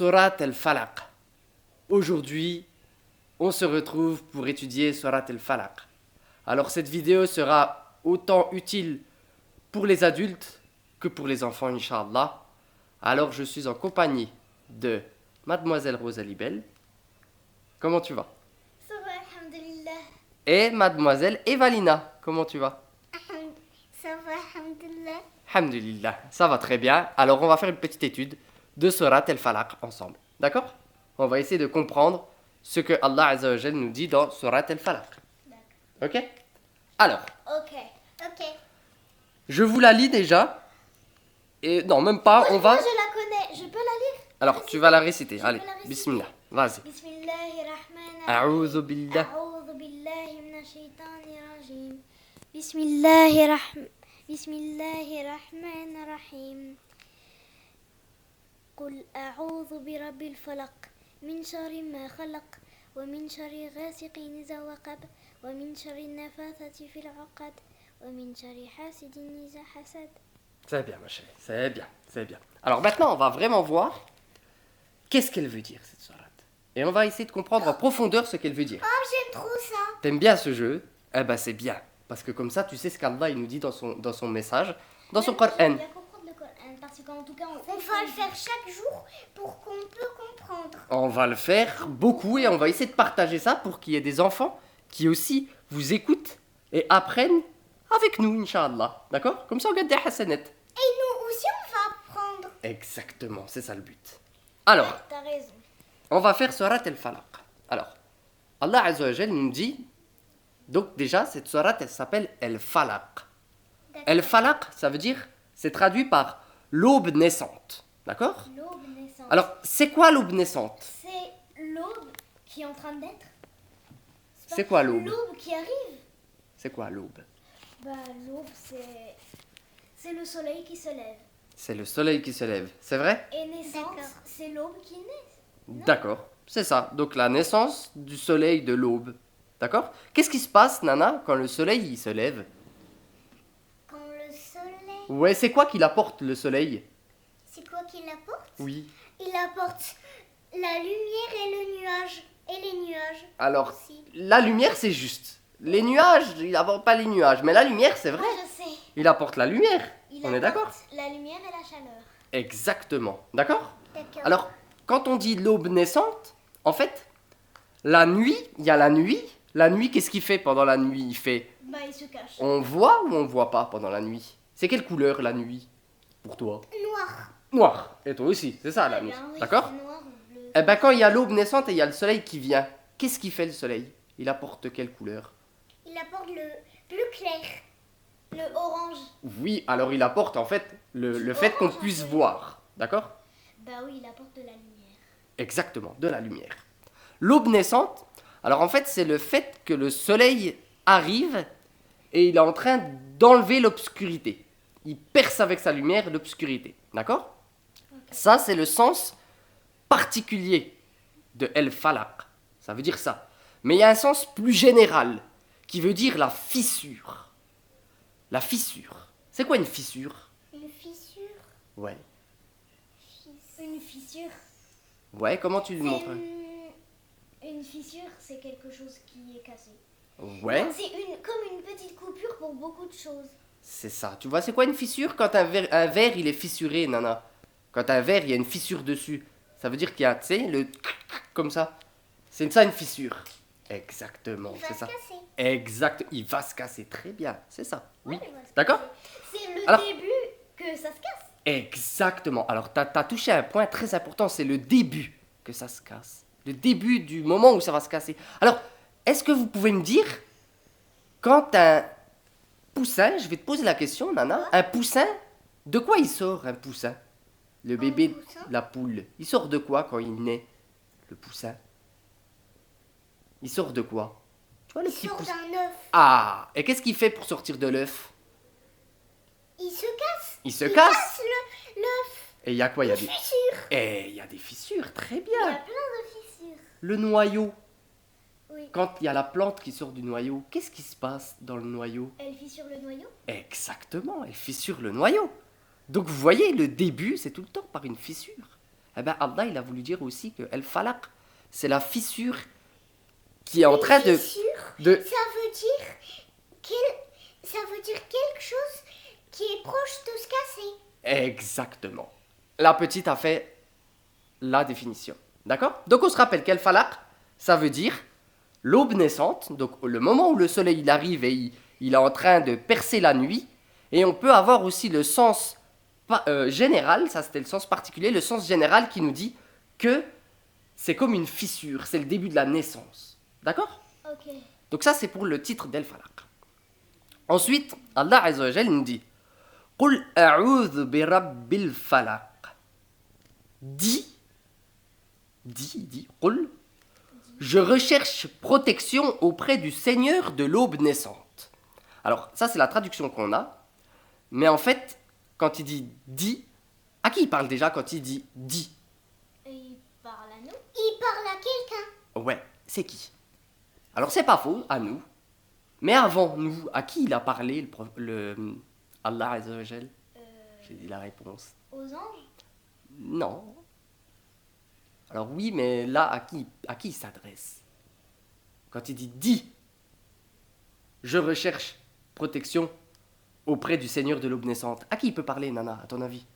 Surat al-Falaq. Aujourd'hui, on se retrouve pour étudier Surat al-Falaq. Alors cette vidéo sera autant utile pour les adultes que pour les enfants, Inch'Allah. Alors je suis en compagnie de Mademoiselle Rosalie Bell. Comment tu vas? Ça va, alhamdulillah. Et Mademoiselle Evalina. Comment tu vas? Ça va, alhamdulillah. Alhamdulillah, ça va très bien. Alors on va faire une petite étude de Surat al-Falaq ensemble. D'accord? On va essayer de comprendre ce que Allah Azza wa Jal nous dit dans Surat al-Falaq. Ok? Alors, Ok. je vous la lis déjà. Et non, même pas, on va... Moi, je la connais. Je peux la lire? Alors, tu vas la réciter. Je Allez, peux la réciter. bismillah, vas-y. Bismillahirrahmanirrahim. A'udhu billah. أعوذ بالله من الشيطان الرجيم. بسم الله الرحمن الرحيم. قل أعوذ برب الفلق من شر ما خلق ومن شر غاسق إذا وقب ومن شر النفاثات في العقد ومن شر حاسد إذا حسد. C'est bien, ma chérie, c'est bien, c'est bien. Alors maintenant, on va vraiment voir qu'est-ce qu'elle veut dire, cette sourate. Et on va essayer de comprendre en profondeur ce qu'elle veut dire. Oh, j'aime trop ça. T'aimes bien ce jeu? Eh ben c'est bien. Parce que comme ça, tu sais ce qu'Allah il nous dit dans son message, dans son Coran. J'aime bien comprendre le Coran parce qu'en tout cas, on va le faire chaque jour pour qu'on peut comprendre. On va le faire beaucoup et on va essayer de partager ça pour qu'il y ait des enfants qui aussi vous écoutent et apprennent avec nous, Inch'Allah. D'accord? Comme ça, on gagne des hasanettes. Et nous aussi, on va apprendre. Exactement, c'est ça le but. Alors, T'as raison. on va faire Surat al-Falaq. Alors, Allah Azza wa Jal nous dit, donc déjà, cette Surat, elle s'appelle al-Falaq. Al-Falaq, ça veut dire, c'est traduit par l'aube naissante. D'accord? L'aube naissante. Alors, c'est quoi l'aube naissante? C'est l'aube qui est en train d'être. C'est quoi l'aube? L'aube qui arrive. C'est quoi l'aube? Bah, l'aube, c'est le soleil qui se lève. C'est le soleil qui se lève, c'est vrai? Et naissance, c'est l'aube qui naît. D'accord, c'est ça. Donc la naissance du soleil de l'aube. D'accord? Qu'est-ce qui se passe, Nana, quand le soleil il se lève? Quand le soleil. Ouais, c'est quoi qu'il apporte le soleil? C'est quoi qu'il apporte? Oui. Il apporte la lumière et le nuage. Et les nuages. Alors, aussi. la lumière, c'est juste. Les nuages, il n'apporte pas les nuages. Mais la lumière, c'est vrai. Moi, je sais. Il apporte la lumière. Il On est apporte d'accord? la lumière et la chaleur. Exactement. D'accord? D'accord. Alors, quand on dit l'aube naissante, en fait, la nuit, il y a la nuit. La nuit, qu'est-ce qu'il fait pendant la nuit? Il fait... Bah, il se cache. On voit ou on voit pas pendant la nuit? C'est quelle couleur la nuit pour toi? Noir. Noir. Et toi aussi, c'est ça la nuit. Bien, oui, D'accord? c'est noir ou bleu. Eh ben quand il y a l'aube naissante et il y a le soleil qui vient, qu'est-ce qu'il fait le soleil? Il apporte quelle couleur? Il apporte le bleu clair. Le orange. Oui, alors il apporte en fait le fait qu'on puisse voir. D'accord? Bah oui, il apporte de la lumière. Exactement, de la lumière. L'aube naissante, alors en fait c'est le fait que le soleil arrive et il est en train d'enlever l'obscurité. Il perce avec sa lumière l'obscurité. D'accord? Ça c'est le sens particulier de El Falaq. Ça veut dire ça. Mais il y a un sens plus général qui veut dire la fissure. La fissure. C'est quoi une fissure? Une fissure. Ouais. Une fissure. Ouais, comment tu le montres? Une fissure, c'est quelque chose qui est cassé. Ouais, C'est comme une petite coupure pour beaucoup de choses. c'est ça. Tu vois, c'est quoi une fissure? Quand un verre, il est fissuré, Nana. Quand un verre, il y a une fissure dessus. Ça veut dire qu'il y a, tu sais, le... comme ça. C'est ça une fissure. Exactement, Il va c'est se ça. casser. Exact. Il va se casser. Très bien, c'est ça. Oui. Ouais, il va se D'accord? casser. C'est le Alors- début que ça se casse. Exactement. Alors, t'as touché un point très important, c'est le début que ça se casse. Le début du moment où ça va se casser. Alors, est-ce que vous pouvez me dire, quand un poussin, je vais te poser la question, Nana, un poussin, de quoi il sort un poussin? Le bébé, poussin? la poule, il sort de quoi quand il naît? Le poussin. Il sort de quoi? Tu vois le Il petit sort poussin? d'un œuf. Ah, et qu'est-ce qu'il fait pour sortir de l'œuf? Il se casse. Il se casse. L'œuf. Et il y a quoi? Il y a des... Fissure. Et il y a des fissures, très Il y a bien. plein de fissures. Le noyau. Oui. Quand il y a la plante qui sort du noyau, qu'est-ce qui se passe dans le noyau? Elle fissure le noyau. Exactement, elle fissure le noyau. Donc vous voyez, le début, c'est tout le temps par une fissure. Eh bien, Allah, il a voulu dire aussi que al-falaq, c'est la fissure qui est en train de... Fissure, de... ça veut dire quelque chose qui est proche de se casser. Exactement. La petite a fait la définition. D'accord? Donc, on se rappelle qu'al-falaq, ça veut dire l'aube naissante, donc le moment où le soleil il arrive et il est en train de percer la nuit. Et on peut avoir aussi le sens général, ça c'était le sens particulier, le sens général qui nous dit que c'est comme une fissure, c'est le début de la naissance. D'accord? Ok. Donc ça c'est pour le titre d'Al-Falaq. Ensuite, Allah Azza wa Jal nous dit Qul a'udhu bi rabbil falaq. Dis, Qul, je recherche protection auprès du Seigneur de l'aube naissante. Alors, ça c'est la traduction qu'on a. Mais en fait, quand il dit dis, à qui il parle déjà quand il dit dis? Il parle à nous. Il parle à quelqu'un. Ouais, c'est qui? Alors c'est pas faux, à nous. Mais avant nous, à qui il a parlé Allah Azza wa Jal? J'ai dit la réponse. Aux anges. Non. Alors oui, mais là, à qui il s'adresse? Quand il dit dis, je recherche protection auprès du Seigneur de l'aube naissante. À qui il peut parler, Nana, à ton avis?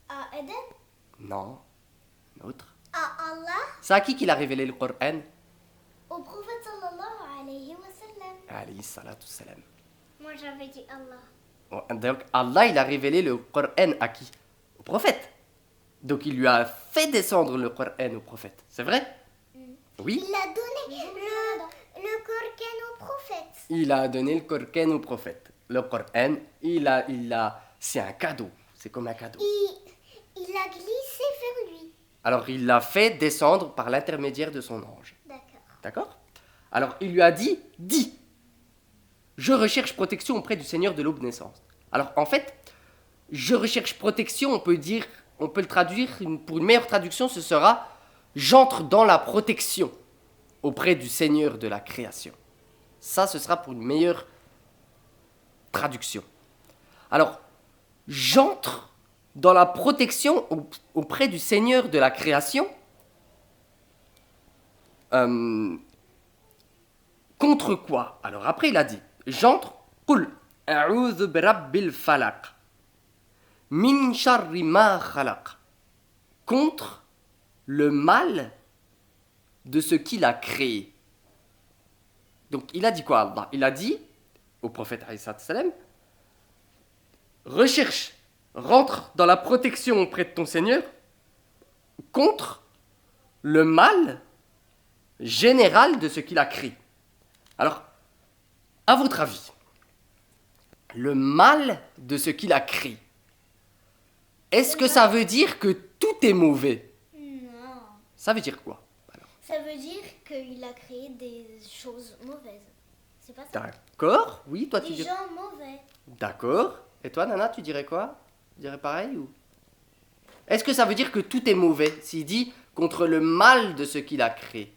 À Eden. Non. Autre. À Allah. C'est à qui qu'il a révélé le Coran? Au prophète sallallahu alayhi wa sallam. Alayhi salatu salam. Moi j'avais dit Allah. Donc Allah, il a révélé le Coran à qui? Au prophète. Donc il lui a fait descendre le Coran au prophète. C'est vrai? Oui. Il a donné le Coran au prophète. Il a donné le Coran au prophète. Le Coran, c'est un cadeau. C'est comme un cadeau. Il a glissé vers lui. Alors il l'a fait descendre par l'intermédiaire de son ange. D'accord. D'accord? Alors il lui a dit, dis, je recherche protection auprès du Seigneur de l'aube naissante. Alors en fait, je recherche protection, on peut le traduire, pour une meilleure traduction, ce sera, j'entre dans la protection auprès du Seigneur de la création. Ça, ce sera pour une meilleure traduction. Alors, j'entre dans la protection auprès du Seigneur de la création. Contre quoi? Alors après il a dit, j'entre, Qul a'udhu bi rabbil falaq, min sharri ma khalaq, contre le mal de ce qu'il a créé. Donc il a dit quoi Allah? Il a dit au prophète alayhi salam, rentre dans la protection auprès de ton Seigneur contre le mal général de ce qu'il a créé. Alors, à votre avis, le mal de ce qu'il a créé, est-ce que ça veut dire que tout est mauvais? Non. Ça veut dire quoi? Alors, Ça veut dire qu'il a créé des choses mauvaises. C'est pas ça? d'accord, oui, toi tu Des dirais... gens mauvais. D'accord, et toi Nana, tu dirais quoi? Tu dirais pareil ou... Est-ce que ça veut dire que tout est mauvais s'il dit contre le mal de ce qu'il a créé?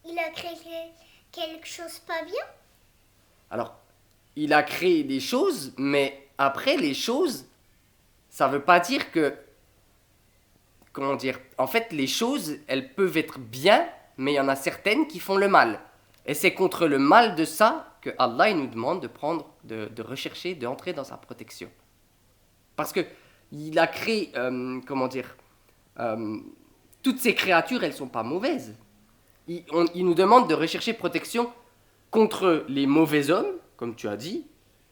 Il a créé quelque chose pas bien? Alors, il a créé des choses, mais après les choses, ça veut pas dire que... Comment dire? En fait, les choses, elles peuvent être bien, mais il y en a certaines qui font le mal. Et c'est contre le mal de ça que Allah il nous demande de prendre, de rechercher, d'entrer dans sa protection. Parce que il a créé, toutes ces créatures, elles sont pas mauvaises. Il nous demande de rechercher protection contre les mauvais hommes, comme tu as dit,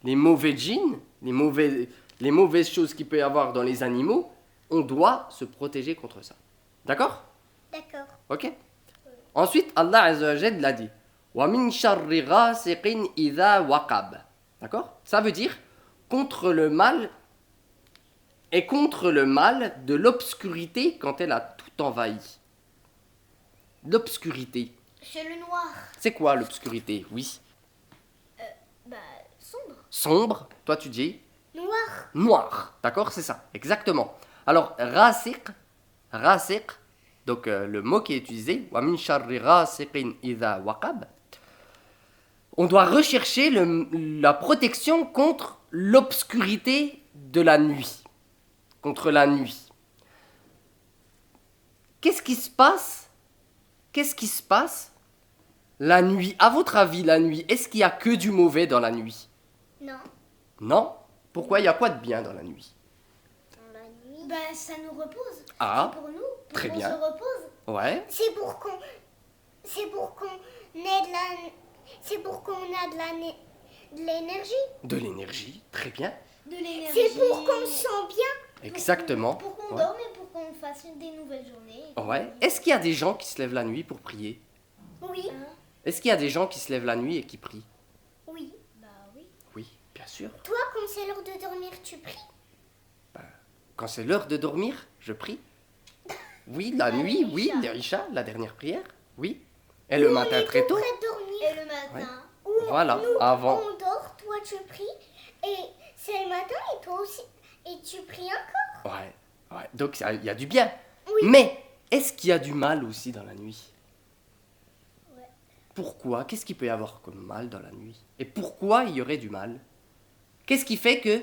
les mauvais djinns, les mauvaises choses qu'il peut y avoir dans les animaux. On doit se protéger contre ça. D'accord? D'accord. Ok? Ensuite, Allah Azza wa Jalla l'a dit. Wa min sharri ghasiqin idha waqab. D'accord? Ça veut dire contre le mal et contre le mal de l'obscurité quand elle a tout envahi. L'obscurité. C'est le noir. C'est quoi l'obscurité? Oui. Sombre. Sombre. Toi tu dis Noir. noir. D'accord? C'est ça. Exactement. Alors, rasiq, donc le mot qui est utilisé, wa min sharri ghasiqin idha waqab. On doit rechercher la protection contre l'obscurité de la nuit, contre la nuit. Qu'est-ce qui se passe? Qu'est-ce qui se passe la nuit? À votre avis, la nuit, est-ce qu'il y a que du mauvais dans la nuit? Non. Non? Pourquoi? Il y a quoi de bien dans la nuit? Dans la nuit. Ben, ça nous repose. Ah, C'est pour nous. Pour très qu'on bien. se repose. ouais, C'est pour qu'on ait de la. C'est pour qu'on a de l'énergie. de l'énergie, très bien. De l'énergie. C'est pour qu'on se sent bien. Exactement. Pour qu'on Ouais. dorme et pour qu'on fasse des nouvelles journées. Ouais. Est-ce qu'il y a des gens qui se lèvent la nuit pour prier? Oui. Est-ce qu'il y a des gens qui se lèvent la nuit et qui prient? Oui. Bah oui. Oui, bien sûr. Toi, quand c'est l'heure de dormir, tu pries? Quand c'est l'heure de dormir, je prie. Oui, la nuit, oui, l'Isha, la dernière prière, oui. Et le matin très tôt. Dormir. Et le matin. Voilà, avant. On dort, toi tu pries. Et c'est le matin et toi aussi. Et tu pries encore. Ouais, ouais. Donc il y a du bien. Oui. Mais est-ce qu'il y a du mal aussi dans la nuit? Ouais. Pourquoi? Qu'est-ce qu'il peut y avoir comme mal dans la nuit? Et pourquoi il y aurait du mal? Qu'est-ce qui fait que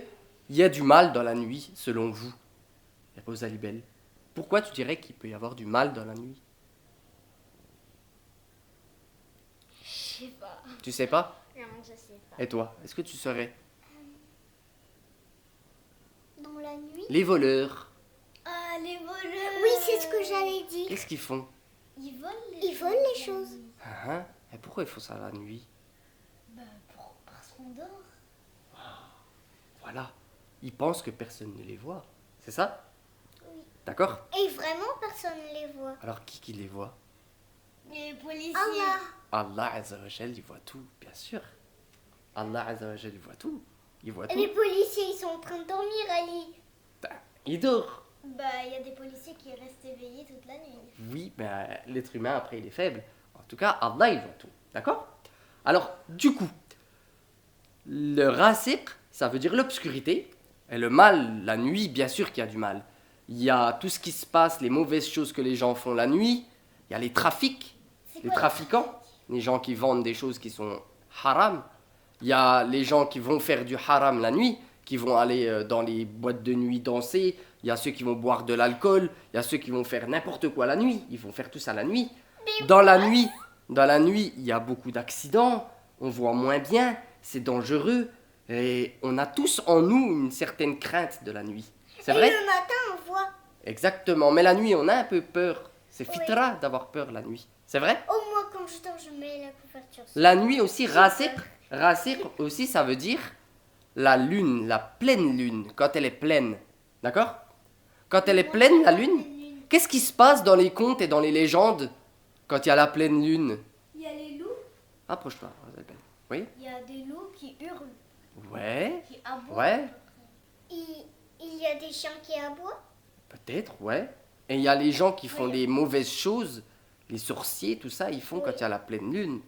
il y a du mal dans la nuit, selon vous, Rosalie Belle? Pourquoi tu dirais qu'il peut y avoir du mal dans la nuit? Je sais pas. Tu sais pas? Non, je sais pas. Et toi, est-ce que tu saurais? Dans la nuit? Les voleurs, Ah, les voleurs. Oui, c'est ce que j'allais dire. qu'est-ce qu'ils font? Ils volent les choses. Ah, hein? Et pourquoi ils font ça la nuit? Bah, parce qu'on dort. Voilà. Ils pensent que personne ne les voit. C'est ça? Oui. D'accord? Et vraiment, personne ne les voit. Alors qui les voit? Les policiers. Allah. Allah Azzawajal, il voit tout, bien sûr. Allah Azzawajal, il voit tout. Il voit Et tout. les policiers, ils sont en train de dormir, Ali. Il dort. Bah, il y a des policiers qui restent éveillés toute la nuit. Oui, mais l'être humain, après, il est faible. En tout cas, Allah, il voit tout. D'accord? Alors, du coup, le rasiq, ça veut dire l'obscurité. Et le mal, la nuit, bien sûr qu'il y a du mal. Il y a tout ce qui se passe, les mauvaises choses que les gens font la nuit. Il y a les trafics, les trafiquants, les gens qui vendent des choses qui sont haram. Il y a les gens qui vont faire du haram la nuit, qui vont aller dans les boîtes de nuit danser. Il y a ceux qui vont boire de l'alcool. Il y a ceux qui vont faire n'importe quoi la nuit. Ils vont faire tout ça la nuit. Dans la nuit, il y a beaucoup d'accidents. On voit moins bien. C'est dangereux. Et on a tous en nous une certaine crainte de la nuit. C'est vrai? Et le matin, on voit. Exactement. Mais la nuit, on a un peu peur. C'est Oui. fitra d'avoir peur la nuit. C'est vrai? Au moins, quand je dors, je mets la couverture. La nuit aussi, rasiq aussi, ça veut dire la lune, la pleine lune, quand elle est pleine. D'accord? Quand elle est pleine, la lune, qu'est-ce qui se passe dans les contes et dans les légendes quand il y a la pleine lune? Il y a les loups. Approche-toi, Rosabelle. Oui? Il y a des loups qui hurlent, Ouais. qui aboient. Ouais. Il y a des chiens qui aboient. Peut-être, ouais. Et il y a les gens qui font des mauvaises choses, les sorciers, tout ça, ils font quand il y a la pleine lune.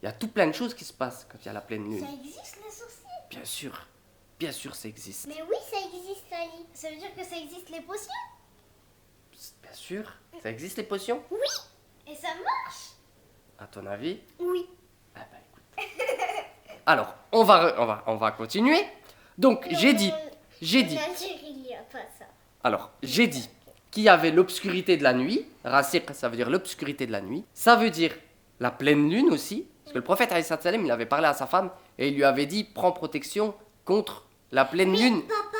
Il y a tout plein de choses qui se passent quand il y a la pleine lune. Ça existe, les sorciers? Bien sûr, ça existe. Mais oui, ça existe, Ali. Ça veut dire que ça existe les potions? Bien sûr, ça existe les potions. Oui. Et ça marche? À ton avis? Oui. Ah bah écoute. Alors, on va continuer. Donc, j'ai dit. En Algérie, il n'y a pas ça. Alors, j'ai dit qu'il y avait l'obscurité de la nuit. Rasiq, ça veut dire l'obscurité de la nuit. Ça veut dire la pleine lune aussi. Parce que le prophète, alayhi salam, il avait parlé à sa femme et il lui avait dit prends protection contre la pleine lune. Papa,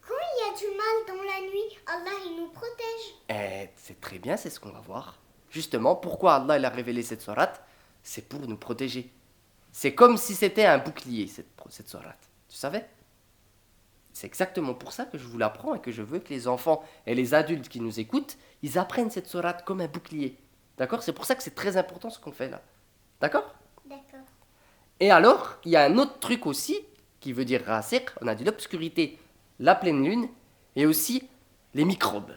quand il y a du mal dans la nuit, Allah, il nous protège. Et c'est très bien, c'est ce qu'on va voir. Justement, pourquoi Allah il a révélé cette sourate? C'est pour nous protéger. C'est comme si c'était un bouclier, cette sourate. Tu savais? C'est exactement pour ça que je vous l'apprends et que je veux que les enfants et les adultes qui nous écoutent, ils apprennent cette sourate comme un bouclier. D'accord? C'est pour ça que c'est très important ce qu'on fait là. D'accord? D'accord. Et alors, il y a un autre truc aussi qui veut dire rasiq. On a dit l'obscurité, la pleine lune et aussi les microbes.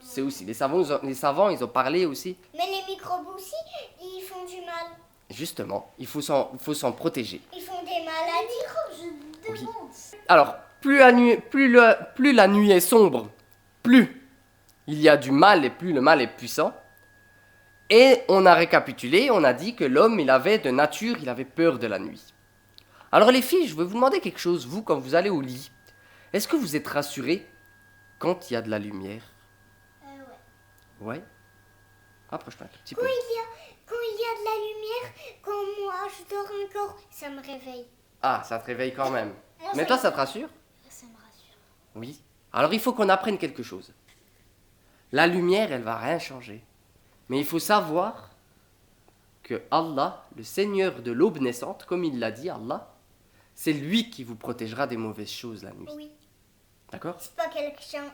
C'est aussi, les savants, ils ont parlé aussi. Mais les microbes aussi, ils font du mal. Justement, il faut s'en protéger. Ils font des maladies. Je Oui. demande. Alors, plus la nuit est sombre, plus il y a du mal et plus le mal est puissant. Et on a récapitulé, on a dit que l'homme, il avait de nature, il avait peur de la nuit. Alors les filles, je vais vous demander quelque chose. Vous, quand vous allez au lit, Est-ce que vous êtes rassurés quand il y a de la lumière? Ouais. Ouais. Approche-toi un tout petit peu. Quand il y a de la lumière, quand moi je dors encore, ça me réveille. Ah, ça te réveille quand même. Moi, Mais ça toi, me- ça te rassure? Ça me rassure. Oui. Alors il faut qu'on apprenne quelque chose. La lumière, elle va rien changer. Mais il faut savoir que Allah, le Seigneur de l'aube naissante, comme il l'a dit, Allah, c'est lui qui vous protégera des mauvaises choses la nuit. Oui. D'accord? C'est pas quelqu'un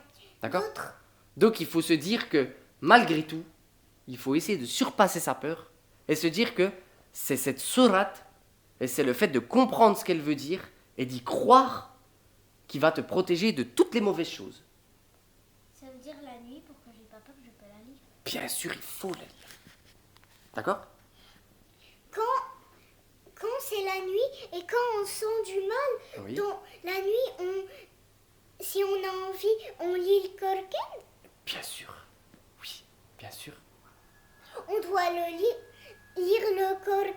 D'accord? d'autre. Donc il faut se dire que malgré tout, il faut essayer de surpasser sa peur et se dire que c'est cette sourate et c'est le fait de comprendre ce qu'elle veut dire et d'y croire qui va te protéger de toutes les mauvaises choses. Ça veut dire la nuit, pour que j'ai pas peur, je peux la lire. Bien sûr, il faut la lire. D'accord? Quand c'est la nuit et quand on sent du mal, Oui. donc la nuit, si on a envie, on lit le Coran. Bien sûr. Oui, bien sûr. On doit lire le Coran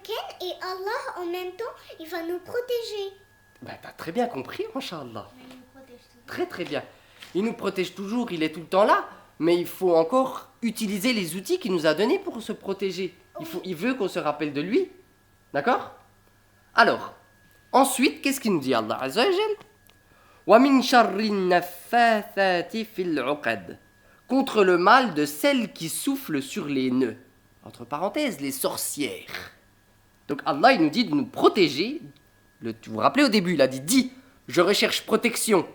et Allah, en même temps, il va nous protéger. Ben, t'as très bien compris, Inch'Allah. Mais il nous protège tout. Très très bien. Il nous protège toujours, il est tout le temps là, mais il faut encore utiliser les outils qu'il nous a donnés pour se protéger. Il veut qu'on se rappelle de lui. D'accord? Alors, ensuite, qu'est-ce qu'il nous dit Allah Azza wa Jal? Wa min sharri naffathati fil uqad. Contre le mal de celles qui soufflent sur les nœuds. Entre parenthèses, les sorcières. Donc Allah, il nous dit de nous protéger. Vous vous rappelez au début, il a dit, je recherche protection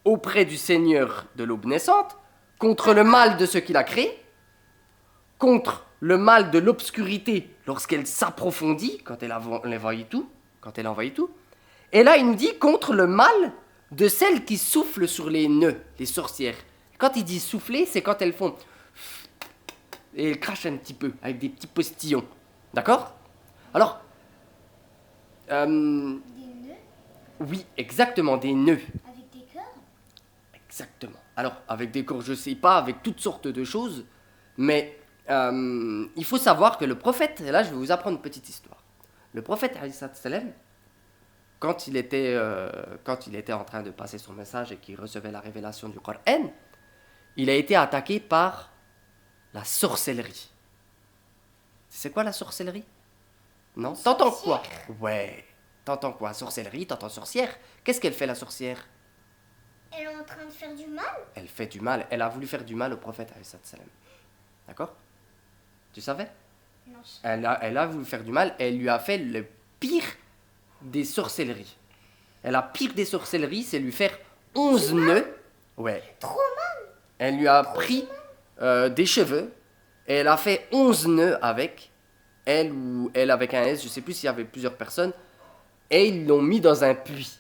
auprès du Seigneur de l'aube naissante, contre le mal de ce qu'il a créé, contre le mal de l'obscurité lorsqu'elle s'approfondit, quand elle envahit tout. Et là, il nous dit contre le mal de celles qui soufflent sur les nœuds, les sorcières. Quand il dit souffler, c'est quand elles font... Et elles crachent un petit peu, avec des petits postillons. D'accord? Alors... Des nœuds oui, exactement, des nœuds. avec des cœurs. Exactement. Alors, avec des corps, je sais pas, avec toutes sortes de choses, mais il faut savoir que le prophète, et là je vais vous apprendre une petite histoire. Le prophète, alayhi salam, quand il était en train de passer son message et qu'il recevait la révélation du Coran, il a été attaqué par la sorcellerie. C'est quoi la sorcellerie? Non? T'entends quoi? Ouais. T'entends quoi? Sorcellerie, t'entends sorcière. Qu'est-ce qu'elle fait la sorcière? Elle est en train de faire du mal. Elle fait du mal. Elle a voulu faire du mal au prophète, alayhi salam. D'accord? Tu savais? Non, Elle a voulu faire du mal. Elle lui a fait le pire des sorcelleries. Et la pire des sorcelleries, c'est lui faire 11 nœuds. Ouais. trop mal. Elle lui a pris des cheveux. Et elle a fait 11 nœuds avec. Elle ou elle avec un S, je sais plus s'il y avait plusieurs personnes. Et ils l'ont mis dans un puits.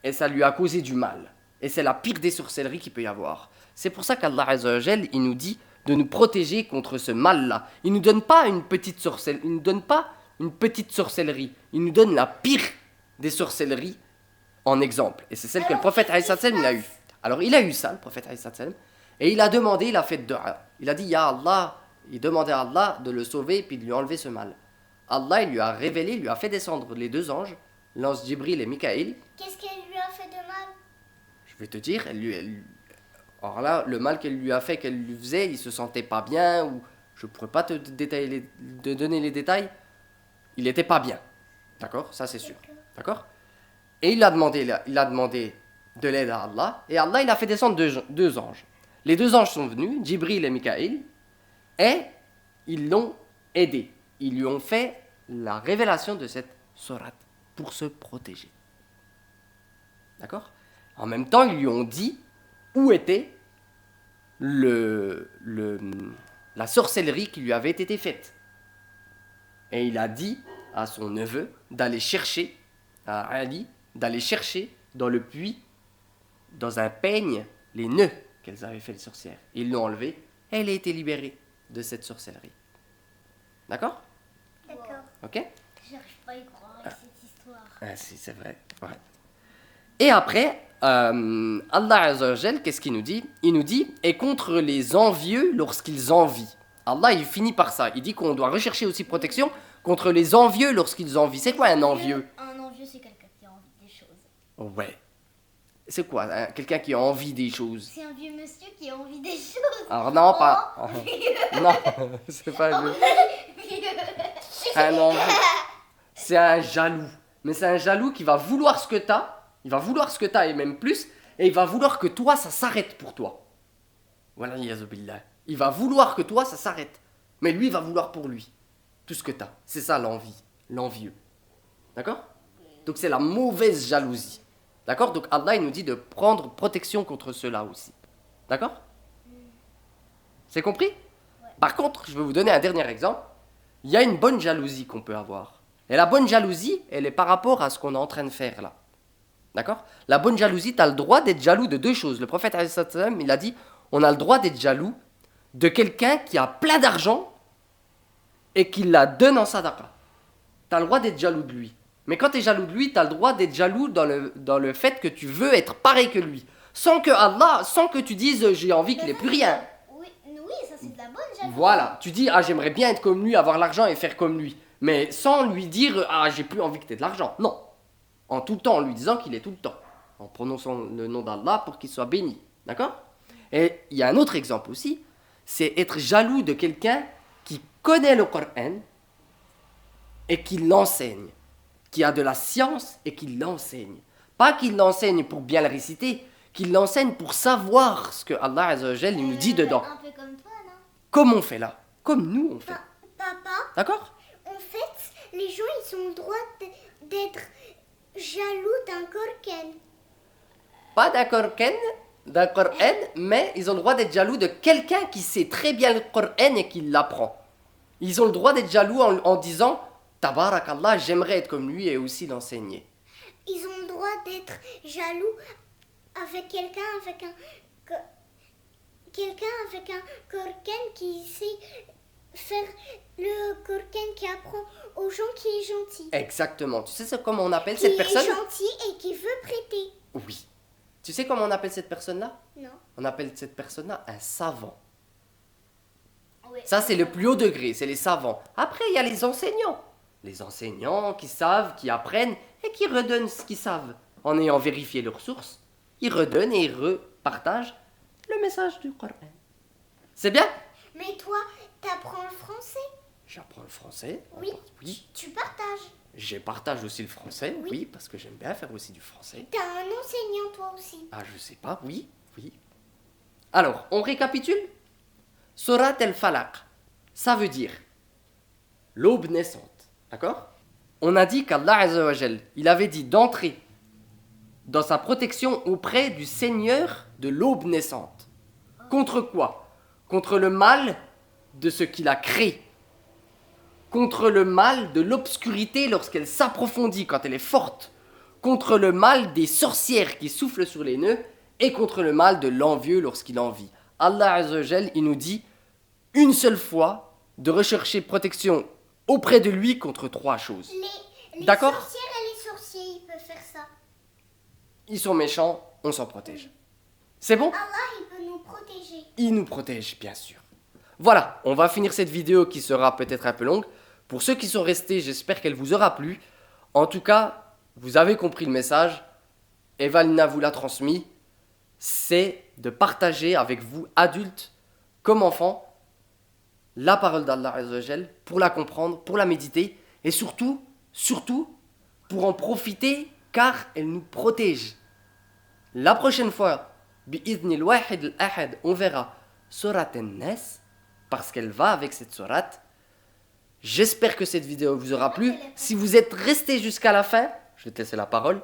Et ça lui a causé du mal. Et c'est la pire des sorcelleries qu'il peut y avoir. C'est pour ça qu'Allah Azza wa Jal, il nous dit de nous protéger contre ce mal-là. Il nous donne pas une petite sorcellerie. Il nous donne pas une petite sorcellerie. Il nous donne la pire des sorcelleries en exemple. Et c'est celle que le prophète alayhi salam il a eu. Alors il a eu ça, le prophète alayhi salam. Et il a demandé, il a fait dua. Il a dit, Ya Allah, il demandait à Allah de le sauver puis de lui enlever ce mal. Allah, il lui a révélé, il lui a fait descendre les deux anges, l'ange Jibril et Mikaël. Qu'est-ce qu'elle lui a fait de mal? Je vais te dire, alors là, le mal qu'elle lui a fait, qu'elle lui faisait, il se sentait pas bien, ou je pourrais pas te donner les détails, il était pas bien. D'accord? Ça c'est sûr. D'accord? Et il a demandé de l'aide à Allah, et Allah, il a fait descendre deux anges. Les deux anges sont venus, Jibril et Mikaël, et ils l'ont aidé. Ils lui ont fait la révélation de cette sourate pour se protéger. D'accord? En même temps, ils lui ont dit où était la sorcellerie qui lui avait été faite. Et il a dit à son neveu d'aller chercher, à Ali, d'aller chercher dans le puits, dans un peigne, les nœuds qu'elles avaient fait les sorcières. Ils l'ont enlevée, et elle a été libérée de cette sorcellerie. D'accord? D'accord. Ok? J'arrive pas à y croire avec cette histoire. Ah, si, c'est vrai. Ouais. Et après, Allah Azza wa Jal, qu'est-ce qu'il nous dit? Il nous dit, et contre les envieux lorsqu'ils envient. Allah, il finit par ça. Il dit qu'on doit rechercher aussi protection contre les envieux lorsqu'ils envient. C'est quoi un envieux? Un envieux, c'est quelqu'un qui a envie des choses. Ouais. C'est quoi quelqu'un qui a envie des choses? C'est un vieux monsieur qui a envie des choses. Alors non, pas... Non, c'est pas un vieux. Un envie. C'est un jaloux. Mais c'est un jaloux qui va vouloir ce que t'as. Il va vouloir ce que t'as et même plus. Et il va vouloir que toi, ça s'arrête pour toi. Voilà, yazubillah. Il va vouloir que toi, ça s'arrête. Mais lui, il va vouloir pour lui. Tout ce que t'as. C'est ça l'envie. L'envieux. D'accord? Donc c'est la mauvaise jalousie. D'accord? Donc Allah, il nous dit de prendre protection contre cela aussi. D'accord? C'est compris? Par contre, je vais vous donner un dernier exemple. Il y a une bonne jalousie qu'on peut avoir. Et la bonne jalousie, elle est par rapport à ce qu'on est en train de faire là. D'accord? La bonne jalousie, tu as le droit d'être jaloux de deux choses. Le prophète, il a dit, on a le droit d'être jaloux de quelqu'un qui a plein d'argent et qui la donne en sadaqa. Tu as le droit d'être jaloux de lui. Mais quand tu es jaloux de lui, tu as le droit d'être jaloux dans le fait que tu veux être pareil que lui. Sans que tu dises, j'ai envie qu'il ait plus rien. Oui, ça c'est de la bonne jalousie. Voilà, tu dis, ah j'aimerais bien être comme lui, avoir l'argent et faire comme lui. Mais sans lui dire, ah j'ai plus envie que tu aies de l'argent. Non. En tout le temps, en lui disant qu'il est tout le temps. En prononçant le nom d'Allah pour qu'il soit béni. D'accord? Et il y a un autre exemple aussi, c'est être jaloux de quelqu'un qui connaît le Coran et qui l'enseigne. Qui a de la science et qui l'enseigne. Pas qu'il l'enseigne pour bien le réciter, qu'il l'enseigne pour savoir ce que Allah Azza wa Jal, il nous dit dedans. Un peu comme toi, non? Comme on fait là. Comme nous on fait. Papa, D'accord? en fait, les gens, ils ont le droit d'être jaloux d'un Coran. Pas d'un Coran, mais ils ont le droit d'être jaloux de quelqu'un qui sait très bien le Coran et qui l'apprend. Ils ont le droit d'être jaloux en disant Tabarakallah, j'aimerais être comme lui et aussi l'enseigner. Ils ont le droit d'être jaloux avec quelqu'un avec un Coran qui sait faire le Coran qui apprend aux gens qui est gentil. Exactement. Tu sais comment on appelle cette personne? Qui est gentil et qui veut prêter. Oui. Tu sais comment on appelle cette personne-là? Non. On appelle cette personne-là un savant. Oui. Ça, c'est le plus haut degré, c'est les savants. Après, il y a les enseignants. Les enseignants qui savent, qui apprennent et qui redonnent ce qu'ils savent. En ayant vérifié leurs sources, ils redonnent et ils repartagent le message du Coran. C'est bien? Mais toi, t'apprends le français? J'apprends le français. Oui. Oui. Tu partages. Je partage aussi le français, Oui. oui, parce que j'aime bien faire aussi du français. T'as un enseignant toi aussi. Ah, je sais pas, oui, oui. Alors, on récapitule. Surat al-Falaq, ça veut dire l'aube naissante, d'accord? On a dit qu'Allah Azza wa Jal, il avait dit d'entrer dans sa protection auprès du Seigneur de l'aube naissante. Contre quoi? Contre le mal de ce qu'il a créé. Contre le mal de l'obscurité lorsqu'elle s'approfondit, quand elle est forte. Contre le mal des sorcières qui soufflent sur les nœuds. Et contre le mal de l'envieux lorsqu'il envie. Allah Azza wa Jal, il nous dit une seule fois de rechercher protection auprès de lui contre trois choses. Les D'accord? sorcières et les sorciers, ils peuvent faire ça. Ils sont méchants, on s'en protège. C'est bon? Allah, il peut nous protéger. Il nous protège, bien sûr. Voilà, on va finir cette vidéo qui sera peut-être un peu longue. Pour ceux qui sont restés, j'espère qu'elle vous aura plu. En tout cas, vous avez compris le message. Evalina vous l'a transmis. C'est de partager avec vous, adultes comme enfants, la parole d'Allah Azza wa Jal, pour la comprendre, pour la méditer, et surtout, pour en profiter, car elle nous protège. La prochaine fois, bi'idhnil wahid al-ahad, on verra Surat an-Nas, parce qu'elle va avec cette sourate. J'espère que cette vidéo vous aura plu. Si vous êtes resté jusqu'à la fin, je vais te laisser la parole.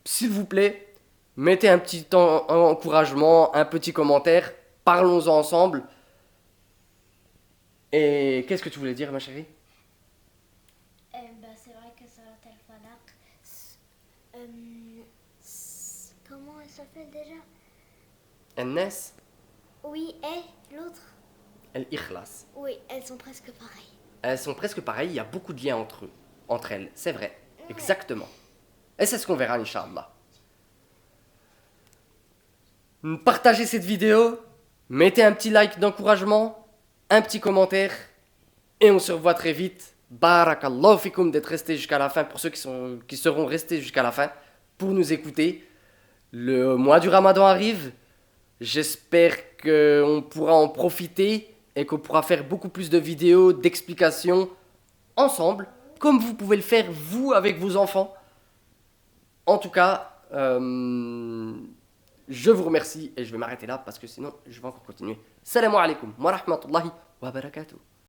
S'il vous plaît, mettez un petit encouragement, un petit commentaire. Parlons-en ensemble. Et qu'est-ce que tu voulais dire, ma chérie? C'est vrai que Surat al-Falaq, comment elle s'appelle déjà? An-Nas, Oui, et l'autre? Al-Ikhlas. Oui, elles sont presque pareilles. Elles sont presque pareilles, il y a beaucoup de liens entre elles. C'est vrai, exactement. Et c'est ce qu'on verra, Inch'Allah. Partagez cette vidéo, mettez un petit like d'encouragement, un petit commentaire, et on se revoit très vite. Barakallahu fikum d'être restés jusqu'à la fin, pour ceux qui seront restés jusqu'à la fin, pour nous écouter. Le mois du Ramadan arrive. J'espère qu'on pourra en profiter et qu'on pourra faire beaucoup plus de vidéos, d'explications ensemble, comme vous pouvez le faire vous avec vos enfants. En tout cas, je vous remercie et je vais m'arrêter là parce que sinon je vais encore continuer. Salam alaikum wa rahmatullahi wa barakatuh.